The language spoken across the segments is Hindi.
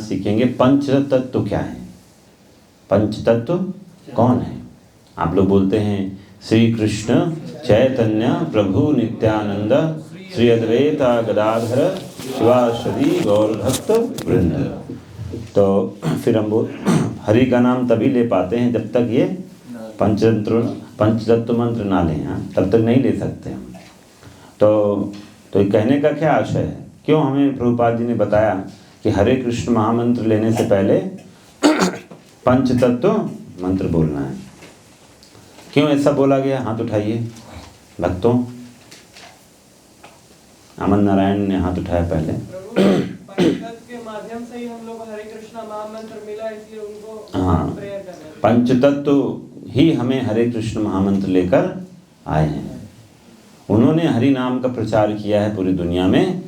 सीखेंगे पंच तत्व क्या है। पंच तत्व कौन है? आप लोग बोलते हैं श्री कृष्ण चैतन्य प्रभु नित्यानंद श्री अद्वैत गदाधर शिवासदि गौर भक्त वृंद। तो फिर हम बोल हरि का नाम तभी ले पाते हैं जब तक ये पंचतत्व मंत्र ना लें, तब तक नहीं ले सकते हम। तो कहने का क्या आशय है, क्यों हमें प्रभुपाद जी ने बताया कि हरे कृष्ण महामंत्र लेने से पहले पंचतत्व मंत्र बोलना है, क्यों ऐसा बोला गया? हाथ उठाइए भक्तों। अमन नारायण ने हाथ उठाया पहले। पंचतत्व के माध्यम से ही हम लोग हरे कृष्णा महामंत्र मिला, इसलिए उनको हाँ, प्रेयर करना है। पंचतत्व ही हमें हरे कृष्ण महामंत्र लेकर आए हैं। उन्होंने हरि नाम का प्रचार किया है पूरी दुनिया में,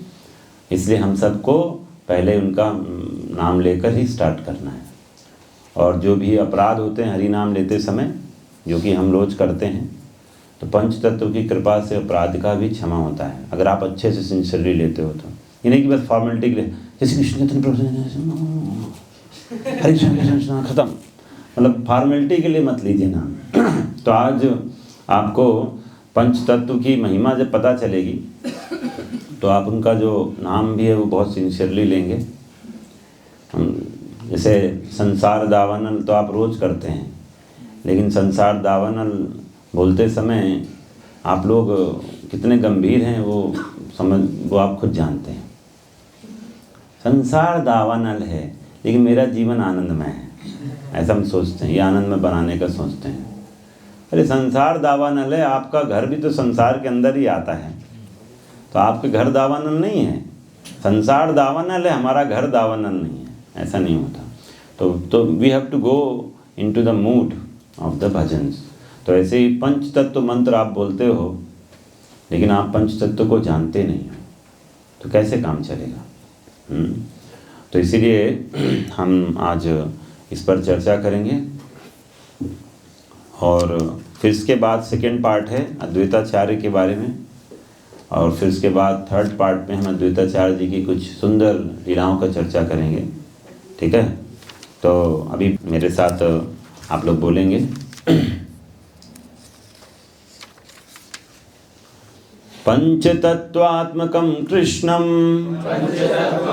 इसलिए हम सबको पहले उनका नाम लेकर ही स्टार्ट करना है। और जो भी अपराध होते हैं हरि नाम लेते समय, जो कि हम रोज करते हैं, तो पंचतत्व की कृपा से अपराध का भी क्षमा होता है, अगर आप अच्छे से सिंसियरली लेते हो तो। ये नहीं कि बस फॉर्मेलिटी के लिए जैसे कृष्ण हरे कृष्ण खत्म, मतलब फॉर्मेलिटी के लिए मत लीजिए ना। तो आज आपको पंचतत्व की महिमा जब पता चलेगी तो आप उनका जो नाम भी है वो बहुत सिंसियरली लेंगे। जैसे संसार दावानल तो आप रोज करते हैं, लेकिन संसार दावानल बोलते समय आप लोग कितने गंभीर हैं वो आप खुद जानते हैं। संसार दावानल है लेकिन मेरा जीवन आनंदमय है, ऐसा हम सोचते हैं, ये आनंद में बनाने का सोचते हैं। अरे संसार दावानल है, आपका घर भी तो संसार के अंदर ही आता है, तो आपके घर दावानल नहीं है। संसार दावानल है, हमारा घर दावानल नहीं है, ऐसा नहीं होता। तो we have to go into the mood of the bhajans. तो ऐसे ही पंच तत्व मंत्र आप बोलते हो, लेकिन आप पंच तत्व को जानते नहीं हो, तो कैसे काम चलेगा? तो इसीलिए हम आज इस पर चर्चा करेंगे। और फिर इसके बाद सेकेंड पार्ट है अद्वैताचार्य के बारे में, और फिर इसके बाद थर्ड पार्ट में हम अद्वैताचार्य जी की कुछ सुंदर लीलाओं का चर्चा करेंगे। ठीक है, तो अभी मेरे साथ आप लोग बोलेंगे। पंचतत्वात्मकं कृष्णं पंचतत्वात्मकं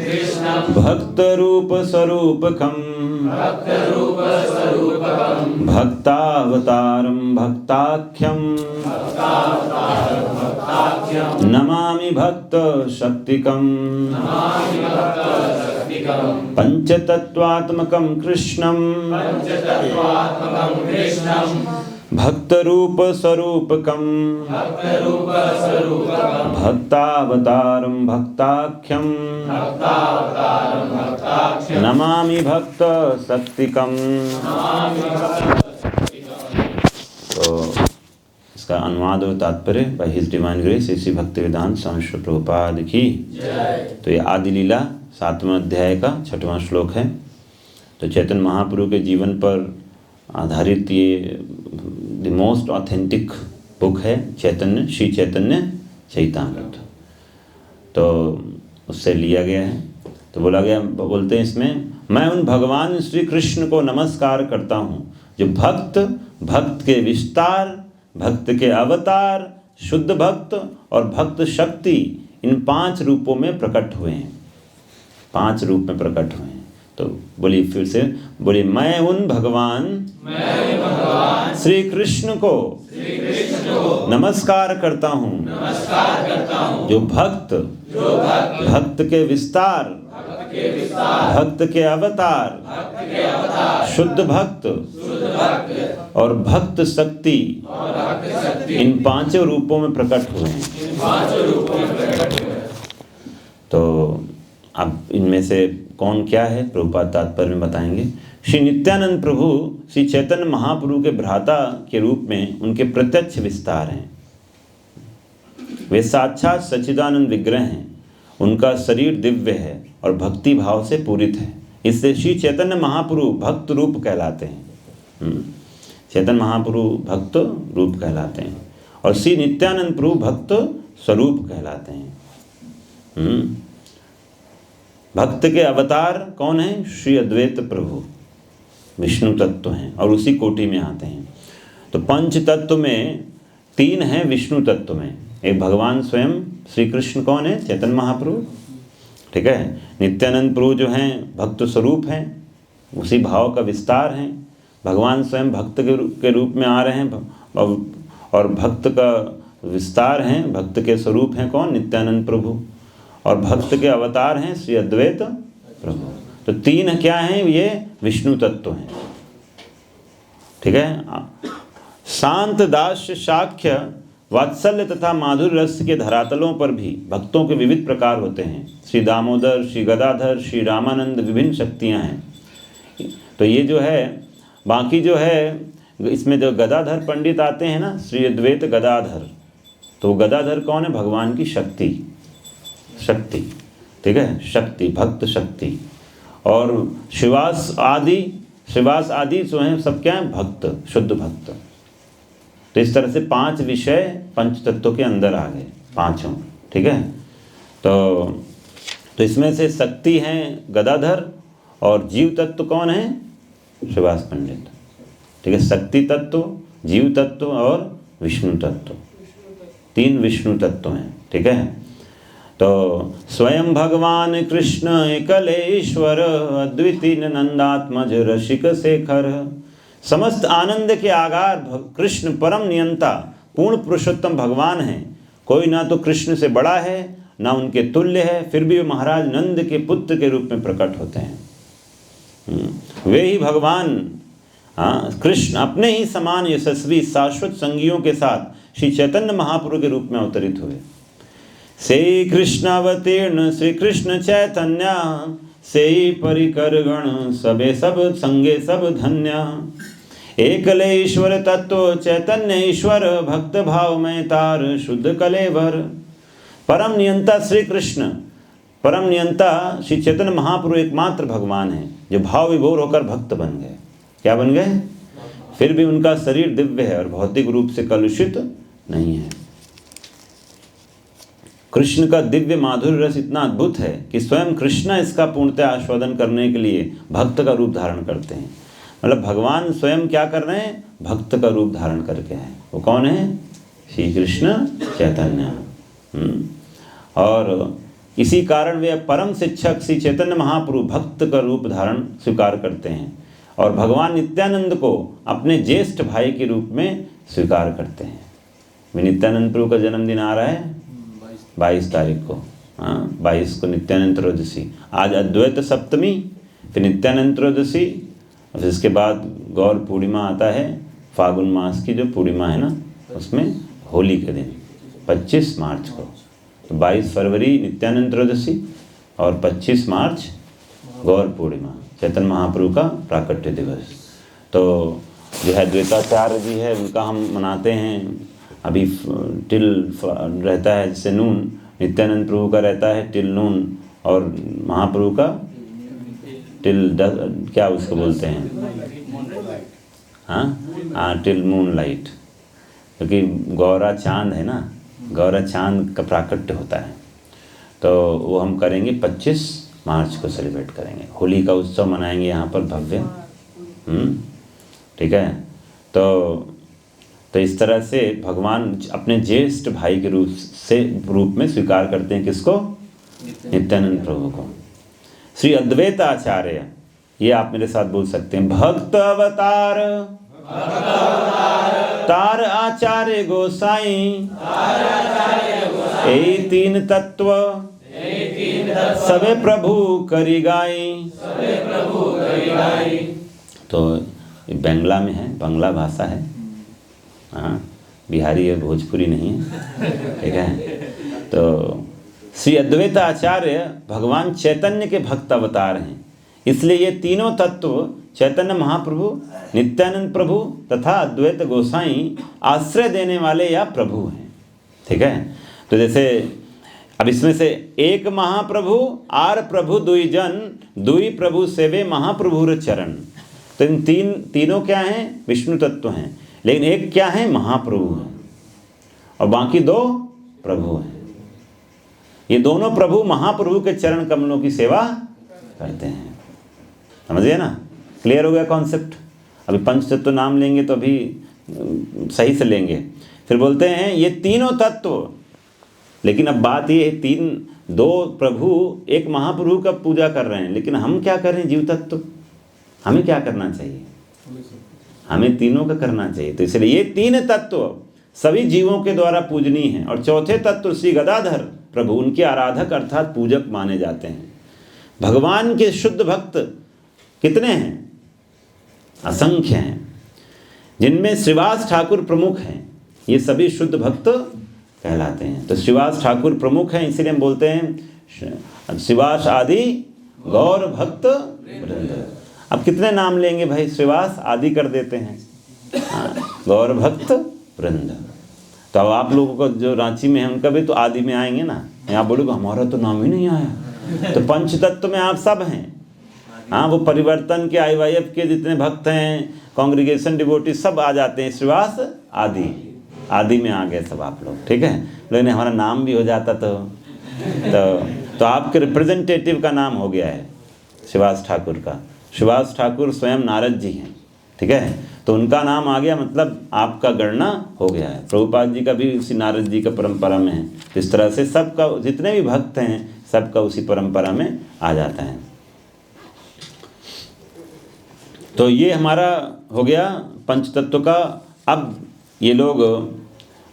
कृष्णं भक्तरूप स्वरूपकं भक्तावतारं भक्ताख्यं नमामि भक्त शक्तिकं पंचतत्वात्मकं कृष्णं भक्तरूप स्वरूपकं भक्तावतारं भक्ताख्यं नमामि भक्त शक्तिकं। तो इसका अनुवाद और तात्पर्य by his divine grace Shri Bhaktivedanta Swami Shri Prabhupada की। तो ये आदि लीला 7वें अध्याय का 6वां श्लोक है। तो चैतन्य महाप्रभु के जीवन पर आधारित ये द मोस्ट ऑथेंटिक बुक है चैतन्य, श्री चैतन्य चैतामृत। तो उससे लिया गया है। तो बोलते हैं इसमें, मैं उन भगवान श्री कृष्ण को नमस्कार करता हूँ जो भक्त के विस्तार, भक्त के अवतार, शुद्ध भक्त और भक्त शक्ति, इन 5 रूपों में प्रकट हुए हैं। 5 रूप में प्रकट हुए हैं। तो बोलिए फिर से, बोलिए मैं उन भगवान श्री कृष्ण को नमस्कार करता हूँ जो भक्त के विस्तार, भक्त के अवतार, शुद्ध भक्त और भक्त शक्ति, इन 5 रूपों में प्रकट हुए हैं। तो अब इनमें से कौन क्या है प्रभुपाद तात्पर्य में बताएंगे। श्री नित्यानंद प्रभु श्री चैतन्य महाप्रभु के भ्राता के रूप में उनके प्रत्यक्ष विस्तार हैं। वे साक्षात सच्चिदानंद विग्रह हैं। उनका शरीर दिव्य है और भक्ति भाव से पूरित है, इसलिए श्री चैतन्य महाप्रभु भक्त रूप कहलाते हैं। चैतन्य महाप्रभु भक्त रूप कहलाते हैं। और श्री नित्यानंद प्रभु भक्त स्वरूप कहलाते हैं। भक्त के अवतार कौन है? श्री अद्वैत प्रभु विष्णु तत्व हैं और उसी कोटि में आते हैं। तो पंच तत्व में 3 हैं विष्णु तत्व में। एक भगवान स्वयं श्री कृष्ण कौन है? चैतन्य महाप्रभु, ठीक है। नित्यानंद प्रभु जो हैं भक्त स्वरूप हैं, उसी भाव का विस्तार हैं। भगवान स्वयं भक्त के रूप में आ रहे हैं और भक्त का विस्तार हैं, भक्त के स्वरूप हैं कौन? नित्यानंद प्रभु। और भक्त के अवतार हैं श्री अद्वैत प्रभु। तो 3 क्या हैं? ये विष्णु तत्व हैं, ठीक है। शांत दास्य शाख्य वात्सल्य तथा माधुर्य रस के धरातलों पर भी भक्तों के विविध प्रकार होते हैं। श्री दामोदर, श्री गदाधर, श्री रामानंद विभिन्न शक्तियां हैं। तो ये जो है बाकी जो है इसमें जो गदाधर पंडित आते हैं ना, श्री अद्वैत गदाधर, तो गदाधर कौन है? भगवान की शक्ति, ठीक है, शक्ति, भक्त शक्ति। और श्रीवास आदि जो हैं सब क्या है? भक्त, शुद्ध भक्त। तो इस तरह से 5 विषय पंच तत्वों के अंदर आ गए, 5, ठीक है। तो इसमें से शक्ति हैं गदाधर और जीव तत्व कौन है? श्रीवास पंडित, ठीक है। शक्ति तत्व, जीव तत्व और विष्णु तत्व, 3 विष्णु तत्व हैं, ठीक है। तो स्वयं भगवान कृष्ण एकलेश्वर अद्वितीय नंदात्मज रसिक शेखर, समस्त आनंद के आगार कृष्ण परम नियंता पूर्ण पुरुषोत्तम भगवान हैं। कोई ना तो कृष्ण से बड़ा है ना उनके तुल्य है, फिर भी वे महाराज नंद के पुत्र के रूप में प्रकट होते हैं। वे ही भगवान कृष्ण अपने ही समान यशस्वी शाश्वत संगियों के साथ श्री चैतन्य महाप्रभु के रूप में अवतरित हुए। से कृष्णावतीर्ण श्री कृष्ण चैतन्य, से परिकर गण सबे सब संगे सब धन्य। एकले ईश्वर तत्व चैतन्य ईश्वर, भक्त भाव में तार शुद्ध कलेवर। परम नियंता श्री कृष्ण, परम नियंता श्री चैतन्य महाप्रभु एकमात्र भगवान है जो भाव विभोर होकर भक्त बन गए। क्या बन गए? फिर भी उनका शरीर दिव्य है और भौतिक रूप से कलुषित नहीं है। कृष्ण का दिव्य माधुर्य रस इतना अद्भुत है कि स्वयं कृष्ण इसका पूर्णतः आस्वादन करने के लिए भक्त का रूप धारण करते हैं। मतलब भगवान स्वयं क्या कर रहे हैं? भक्त का रूप धारण करके हैं। वो कौन है? श्री कृष्ण चैतन्य। और इसी कारण वे परम शिक्षक श्री चैतन्य महाप्रभु भक्त का रूप धारण स्वीकार करते हैं और भगवान नित्यानंद को अपने ज्येष्ठ भाई के रूप में स्वीकार करते हैं। नित्यानंद प्रभु का जन्मदिन आ रहा है 22 तारीख को, 22 को नित्यानंद त्रयोदशी। आज अद्वैत सप्तमी, फिर नित्यानंद त्रयोदशी, फिर इसके बाद गौर पूर्णिमा आता है, फागुन मास की जो पूर्णिमा है ना, उसमें होली के दिन 25 मार्च को। तो 22 फरवरी नित्यानंद त्रयोदशी और 25 मार्च गौर पूर्णिमा, चैतन्य महाप्रभु का प्राकट्य दिवस। तो जो है द्वैताचार्य जी है उनका हम मनाते हैं। अभी टिल रहता है जैसे नून, नित्यानंद प्रभु का रहता है टिल नून और महाप्रभु का टिल क्या उसको बोलते हैं? टिल मून लाइट, क्योंकि गौरा चांद है ना, गौरा चांद का प्राकट्य होता है। तो वो हम करेंगे 25 मार्च को सेलिब्रेट करेंगे, होली का उत्सव मनाएंगे यहाँ पर भव्य। ठीक है। तो इस तरह से भगवान अपने ज्येष्ठ भाई के रूप में स्वीकार करते हैं किसको? नित्यानंद प्रभु को। श्री अद्वैत आचार्य, ये आप मेरे साथ बोल सकते हैं, भक्त अवतार तार आचार्य गोसाई, ए 3 तत्व सबे प्रभु करी गाई। तो बंगला में है, बंगला भाषा है, बिहारी है, भोजपुरी नहीं है, ठीक है। तो श्री अद्वैत आचार्य भगवान चैतन्य के भक्त अवतार हैं, इसलिए ये तीनों तत्व चैतन्य महाप्रभु, नित्यानंद प्रभु तथा अद्वैत गोसाई आश्रय देने वाले या प्रभु हैं। ठीक है। तो जैसे अब इसमें से एक महाप्रभु आर प्रभु दुई जन, दुई प्रभु सेवे महाप्रभुर चरण। तो इन तीनों क्या हैं? विष्णु तत्व हैं, लेकिन एक क्या है? महाप्रभु है। और बाकी 2 प्रभु हैं। ये दोनों प्रभु महाप्रभु के चरण कमलों की सेवा करते हैं। समझिए ना, क्लियर हो गया कॉन्सेप्ट। अभी पंचतत्व नाम लेंगे तो अभी सही से लेंगे। फिर बोलते हैं ये तीनों तत्व, लेकिन अब बात ये है 2 प्रभु एक महाप्रभु का पूजा कर रहे हैं, लेकिन हम क्या करें जीव तत्व, हमें क्या करना चाहिए? हमें तीनों का करना चाहिए। तो इसलिए ये 3 तत्व सभी जीवों के द्वारा पूजनीय हैं, और चौथे तत्व श्री गदाधर प्रभु उनके आराधक अर्थात पूजक माने जाते हैं। भगवान के शुद्ध भक्त कितने हैं? असंख्य हैं, जिनमें श्रीवास ठाकुर प्रमुख हैं। ये सभी शुद्ध भक्त कहलाते हैं। तो श्रीवास ठाकुर प्रमुख हैं, इसीलिए हम बोलते हैं श्रीवास आदि गौर भक्त वृंद। अब कितने नाम लेंगे भाई? श्रीवास आदि कर देते हैं, गौर भक्त वृंद। तो अब आप लोगों को जो रांची में है उनका भी तो आदि में आएंगे ना। यहाँ बोलोगे हमारा तो नाम ही नहीं आया। तो पंचतत्व में आप सब हैं। हाँ, वो परिवर्तन के IYF के जितने भक्त हैं, कांग्रीगेशन डिवोटी सब आ जाते हैं श्रीवास आदि में आ गए सब आप लोग। ठीक है, लेकिन हमारा नाम भी हो जाता तो आपके रिप्रेजेंटेटिव का नाम हो गया है श्रीवास ठाकुर का। श्रीवास ठाकुर स्वयं नारद जी हैं। ठीक है, तो उनका नाम आ गया, मतलब आपका गणना हो गया है। प्रभुपाद जी का भी उसी नारद जी का परंपरा में है। इस तरह से सबका, जितने भी भक्त हैं सबका उसी परंपरा में आ जाता है। तो ये हमारा हो गया पंचतत्व का। अब ये लोग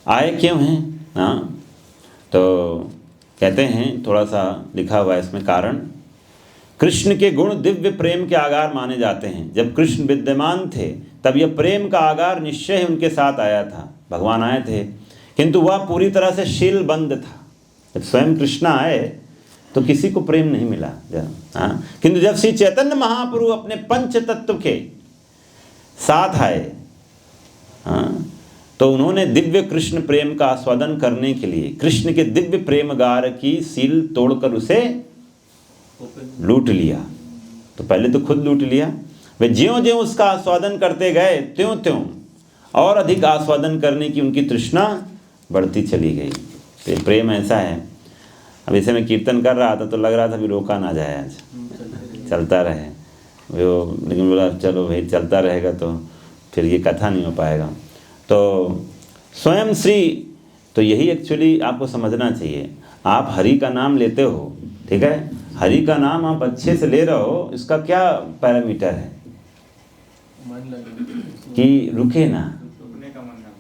आए क्यों हैं? हाँ, तो कहते हैं, थोड़ा सा लिखा हुआ है इसमें कारण। कृष्ण के गुण दिव्य प्रेम के आगार माने जाते हैं। जब कृष्ण विद्यमान थे तब यह प्रेम का आगार निश्चय ही उनके साथ आया था। भगवान आए थे, किंतु वह पूरी तरह से शील बंद था। जब स्वयं कृष्ण आए तो किसी को प्रेम नहीं मिला। हाँ, किंतु जब श्री चैतन्य महाप्रभु अपने पंच तत्व के साथ आए, हाँ, तो उन्होंने दिव्य कृष्ण प्रेम का आस्वादन करने के लिए कृष्ण के दिव्य प्रेम गार की सील तोड़कर उसे लूट लिया। तो पहले तो खुद लूट लिया, वे ज्यों-ज्यों उसका आस्वादन करते गए त्यों-त्यों और अधिक आस्वादन करने की उनकी तृष्णा बढ़ती चली गई। तो प्रेम ऐसा है। अब इसे मैं कीर्तन कर रहा था तो लग रहा था भी रोका ना जाए, आज चलता रहे वो, लेकिन बोला चलो भाई चलता रहेगा तो फिर ये कथा नहीं हो पाएगा। तो स्वयं श्री, तो यही एक्चुअली आपको समझना चाहिए। आप हरि का नाम लेते हो, ठीक है, हरि का नाम आप अच्छे से ले रहे हो, इसका क्या पैरामीटर है कि रुके ना,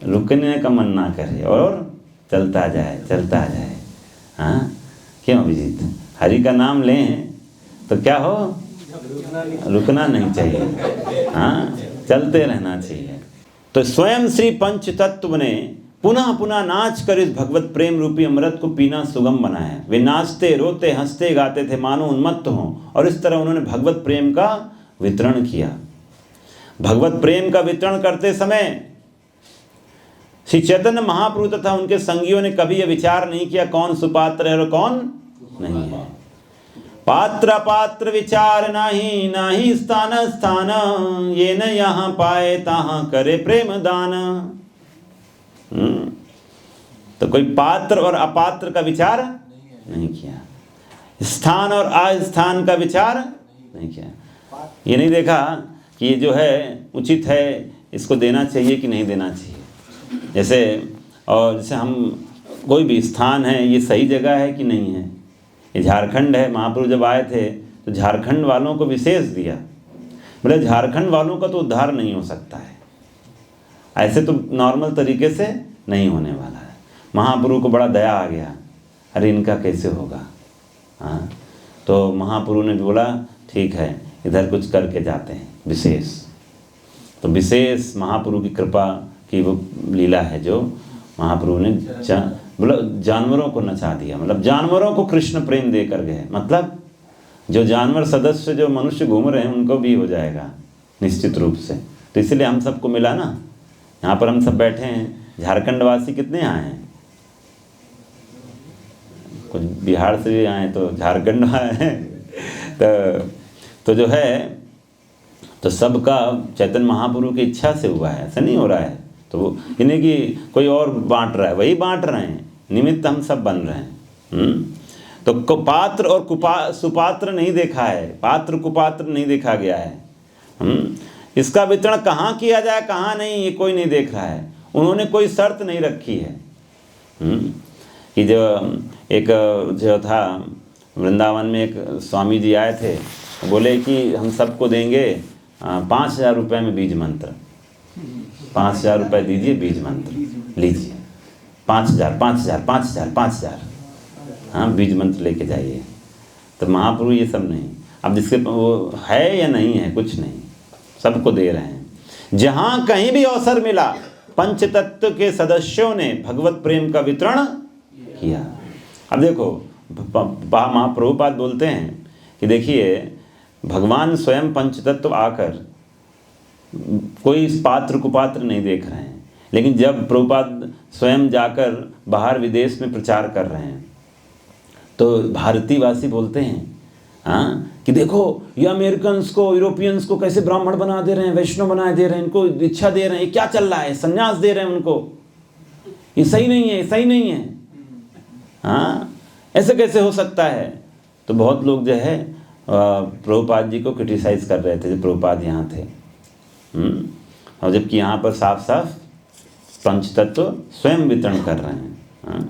रुकने का मन ना करे और चलता जाए। हाँ, क्यों अभिजीत? हरि का नाम लें तो क्या हो, रुकना नहीं चाहिए। हाँ, चलते रहना चाहिए। तो स्वयं श्री पंच तत्व ने पुनः पुनः नाच कर इस भगवत प्रेम रूपी अमृत को पीना सुगम बनाया। वे नाचते, रोते, हंसते, गाते थे मानो उन्मत्त हों, और इस तरह उन्होंने भगवत प्रेम का वितरण किया। भगवत प्रेम का वितरण करते समय श्री चैतन्य महाप्रभु तथा उनके संगियों ने कभी यह विचार नहीं किया कौन सुपात्र है और कौन नहीं है। पात्र पात्र विचार नाही स्थान ये न यहाँ पाए तहाँ करे प्रेम दान। तो कोई पात्र और अपात्र का विचार नहीं किया, स्थान और अस्थान का विचार नहीं किया। ये नहीं देखा कि ये जो है उचित है, इसको देना चाहिए कि नहीं देना चाहिए। जैसे हम कोई भी स्थान है, ये सही जगह है कि नहीं है। ये झारखंड है, महाप्रभु जब आए थे तो झारखंड वालों को विशेष दिया। बोले झारखंड वालों का तो उद्धार नहीं हो सकता है, ऐसे तो नॉर्मल तरीके से नहीं होने वाला है। महाप्रभु को बड़ा दया आ गया, अरे इनका कैसे होगा। हाँ, तो महाप्रभु ने बोला ठीक है, इधर कुछ करके जाते हैं विशेष। तो विशेष महाप्रभु की कृपा की वो लीला है जो महाप्रभु ने बोला जानवरों को नचा दिया, मतलब जानवरों को कृष्ण प्रेम दे कर गए। मतलब जो जानवर सदस्य जो मनुष्य घूम रहे हैं उनको भी हो जाएगा निश्चित रूप से। तो इसलिए हम सबको मिला ना, यहाँ पर हम सब बैठे हैं। झारखंड वासी कितने आए हैं? कुछ बिहार से भी आए, तो झारखंड आए हैं। तो जो है तो सबका चैतन्य महाप्रभु की इच्छा से हुआ है, ऐसा नहीं हो रहा है। तो इन्हें कि कोई और बांट रहा है, वही बांट रहे हैं, निमित्त हम सब बन रहे हैं। तो पात्र और सुपात्र नहीं देखा है, पात्र कुपात्र नहीं देखा गया है। इसका वितरण कहाँ किया जाए कहाँ नहीं, ये कोई नहीं देख रहा है। उन्होंने कोई शर्त नहीं रखी है कि जो था वृंदावन में एक स्वामी जी आए थे, बोले कि हम सबको देंगे 5,000 रुपये में बीज मंत्र, 5,000 रुपये दीजिए, बीज मंत्र लीजिए, 5,000 हाँ बीज मंत्र लेके जाइए। तो महाप्रभु ये सब नहीं, अब जिसके वो है या नहीं है कुछ नहीं, सबको दे रहे हैं। जहाँ कहीं भी अवसर मिला पंचतत्व के सदस्यों ने भगवत प्रेम का वितरण किया। अब देखो महाप्रभुपाद बोलते हैं कि देखिए भगवान स्वयं पंचतत्व आकर कोई पात्र कुपात्र नहीं देख रहे हैं, लेकिन जब प्रभुपाद स्वयं जाकर बाहर विदेश में प्रचार कर रहे हैं तो भारतीयवासी बोलते हैं कि देखो ये अमेरिकन्स को, यूरोपियंस को कैसे ब्राह्मण बना दे रहे हैं, वैष्णव बना दे रहे हैं, इनको दीक्षा दे रहे हैं, ये क्या चल रहा है, संन्यास दे रहे हैं उनको, ये सही नहीं है, सही नहीं है, ऐसे कैसे हो सकता है। तो बहुत लोग जो है प्रभुपाद जी को क्रिटिसाइज कर रहे थे जब प्रभुपाद यहाँ थे। और जबकि यहाँ पर साफ साफ पंचतत्व स्वयं वितरण कर रहे हैं।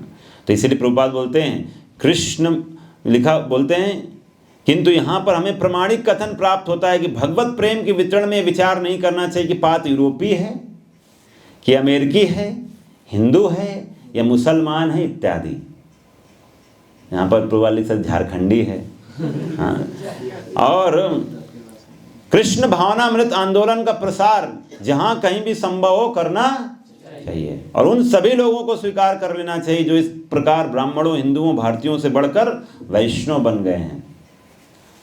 तो इसीलिए प्रभुपाद बोलते हैं, कृष्ण बोलते हैं किंतु यहाँ पर हमें प्रमाणिक कथन प्राप्त होता है कि भगवत प्रेम के वितरण में विचार नहीं करना चाहिए कि पात्र यूरोपीय है कि अमेरिकी है, हिंदू है या मुसलमान है इत्यादि। यहाँ पर प्रभुपाद सर झारखंडी है। और कृष्ण भावनामृत आंदोलन का प्रसार जहाँ कहीं भी संभव हो करना चाहिए और उन सभी लोगों को स्वीकार कर लेना चाहिए जो इस प्रकार ब्राह्मणों, हिंदुओं, भारतीयों से बढ़कर वैष्णव बन गए हैं।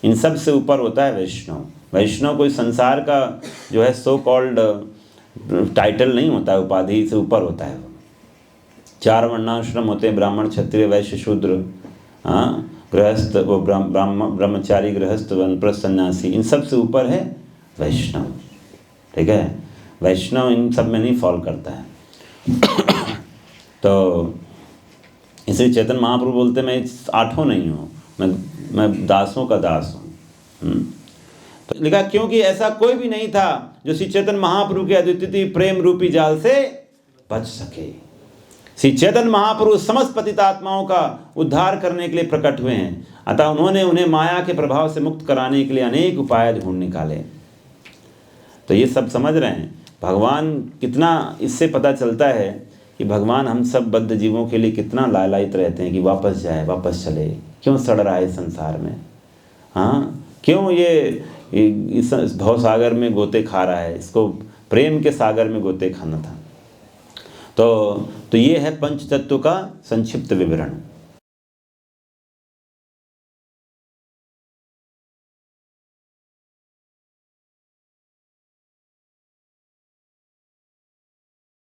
इन सब से ऊपर होता है वैष्णव। वैष्णव कोई संसार का जो है सो कॉल्ड टाइटल नहीं होता है, उपाधि से ऊपर होता है। 4 वर्णाश्रम होते हैं, ब्राह्मण, क्षत्रिय, वैश्य, शूद्र, गृहस्थ, वो ब्रह्मचारी, गृहस्थ, वानप्रस्थ, सन्यासी, इन सब से ऊपर है वैष्णव। ठीक है, वैष्णव इन सब में नहीं फॉल करता है। तो इसलिए चैतन्य महाप्रभु बोलते मैं 8 नहीं हूँ, मैं दासों का दास हूँ। तो लिखा क्योंकि ऐसा कोई भी नहीं था जो श्री चैतन्य महाप्रभु के अद्वितीय प्रेम रूपी जाल से बच सके। श्री चैतन्य महाप्रभु समस्त पतित आत्माओं का उद्धार करने के लिए प्रकट हुए हैं, अतः उन्होंने उन्हें माया के प्रभाव से मुक्त कराने के लिए अनेक उपाय ढूंढ निकाले। तो ये सब समझ रहे हैं भगवान कितना, इससे पता चलता है कि भगवान हम सब बद्ध जीवों के लिए कितना लालायित रहते हैं कि वापस जाए, वापस चले। क्यों सड़ रहा है संसार में, क्यों ये इस भवसागर में गोते खा रहा है, इसको प्रेम के सागर में गोते खाना था। तो ये है पंचतत्व का संक्षिप्त विवरण।